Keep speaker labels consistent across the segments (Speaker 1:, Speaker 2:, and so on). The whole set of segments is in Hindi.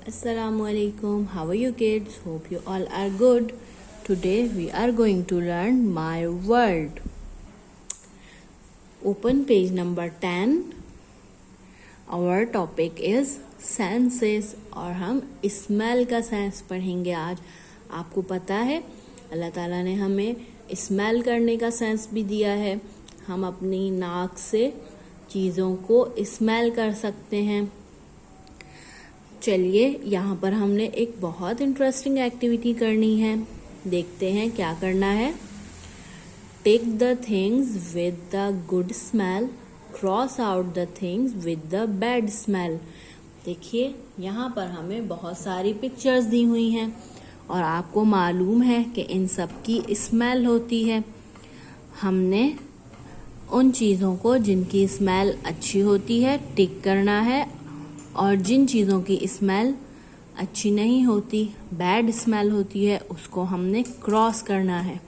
Speaker 1: Assalamualaikum. How are you kids? Hope you all are good. Today we are going to learn my word. Open page number 10. Our topic is senses और हम स्मेल का सेंस पढ़ेंगे आज. आपको पता है अल्लाह ताला ने हमें स्मेल करने का सेंस भी दिया है. हम अपनी नाक से चीज़ों को स्मेल कर सकते हैं. चलिए यहाँ पर हमने एक बहुत इंटरेस्टिंग एक्टिविटी करनी है. देखते हैं क्या करना है. Tick the things with the good smell, cross out the things with the bad smell. देखिए यहाँ पर हमें बहुत सारी पिक्चर्स दी हुई हैं और आपको मालूम है कि इन सब की स्मेल होती है. हमने उन चीज़ों को जिनकी स्मेल अच्छी होती है टिक करना है और जिन चीज़ों की स्मेल अच्छी नहीं होती, बैड स्मेल होती है, उसको हमने क्रॉस करना है.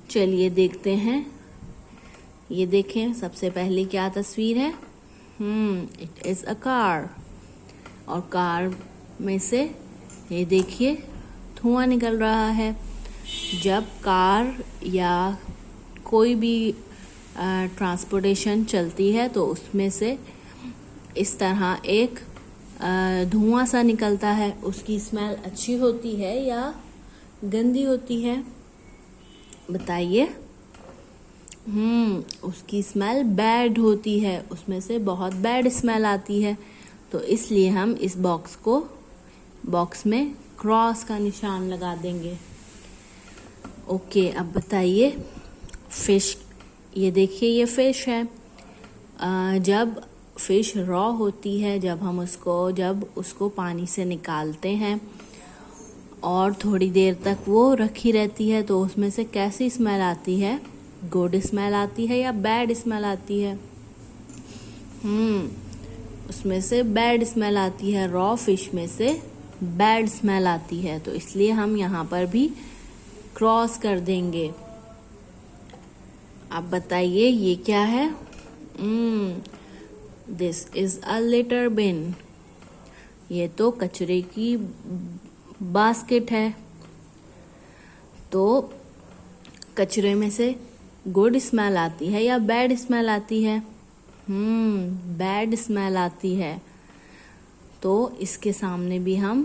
Speaker 1: चलिए देखते हैं. ये देखें सबसे पहले क्या तस्वीर है. इट इज़ अ कार और कार में से ये देखिए धुआं निकल रहा है. जब कार या कोई भी ट्रांसपोर्टेशन चलती है तो उसमें से इस तरह एक धुआं सा निकलता है. उसकी स्मेल अच्छी होती है या गंदी होती है बताइए. उसकी स्मेल बैड होती है. उसमें से बहुत बैड स्मेल आती है. तो इसलिए हम इस बॉक्स में क्रॉस का निशान लगा देंगे. ओके, अब बताइए. फिश, ये देखिए ये फिश है. जब फिश रॉ होती है, जब उसको पानी से निकालते हैं और थोड़ी देर तक वो रखी रहती है तो उसमें से कैसी स्मेल आती है. गुड स्मेल आती है या बैड स्मेल आती है. उसमें से बैड स्मेल आती है. रॉ फिश में से बैड स्मेल आती है. तो इसलिए हम यहाँ पर भी क्रॉस कर देंगे. अब बताइए ये क्या है. दिस इज अ लिटर बिन. ये तो कचरे की बास्केट है. तो कचरे में से गुड स्मेल आती है या बैड स्मेल आती है. बैड स्मेल आती है. तो इसके सामने भी हम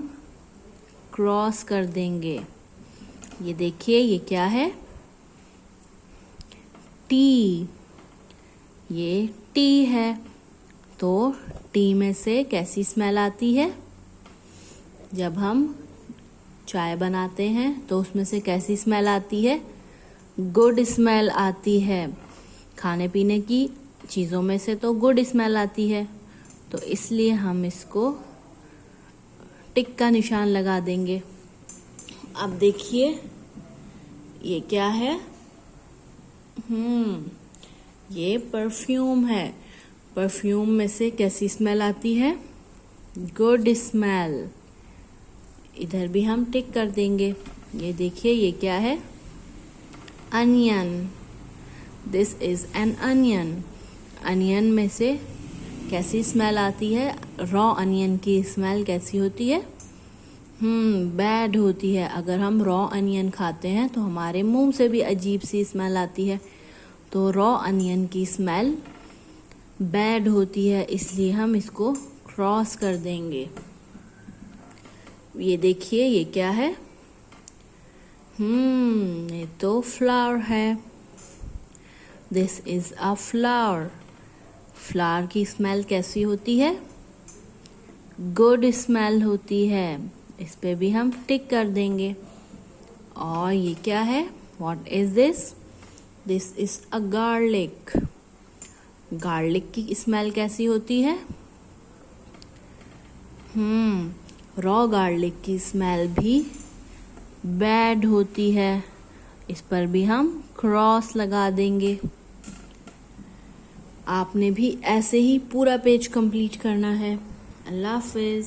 Speaker 1: क्रॉस कर देंगे. ये देखिए ये क्या है. टी. ये टी है. तो टी में से कैसी स्मेल आती है. जब हम चाय बनाते हैं तो उसमें से कैसी स्मेल आती है. गुड स्मेल आती है. खाने पीने की चीज़ों में से तो गुड स्मेल आती है. तो इसलिए हम इसको टिक का निशान लगा देंगे. अब देखिए ये क्या है. ये परफ्यूम है. परफ्यूम में से कैसी स्मेल आती है. Good smell. इधर भी हम टिक कर देंगे. ये देखिए ये क्या है. Onion. This is an onion. Onion में से कैसी स्मेल आती है. रॉ अनियन की स्मेल कैसी होती है. बैड होती है. अगर हम रॉ अनियन खाते हैं तो हमारे मुंह से भी अजीब सी स्मेल आती है. तो रॉ अनियन की स्मेल बैड होती है. इसलिए हम इसको क्रॉस कर देंगे. ये देखिए ये क्या है. ये तो फ्लावर है. This is a flower. Flower की स्मेल कैसी होती है. गुड स्मेल होती है. इस पे भी हम टिक कर देंगे. और ये क्या है. What is this. This is a garlic. Garlic की स्मेल कैसी होती है. रॉ गार्लिक की स्मेल भी बैड होती है. इस पर भी हम क्रॉस लगा देंगे. आपने भी ऐसे ही पूरा पेज कंप्लीट करना है. अल्लाह हाफिज.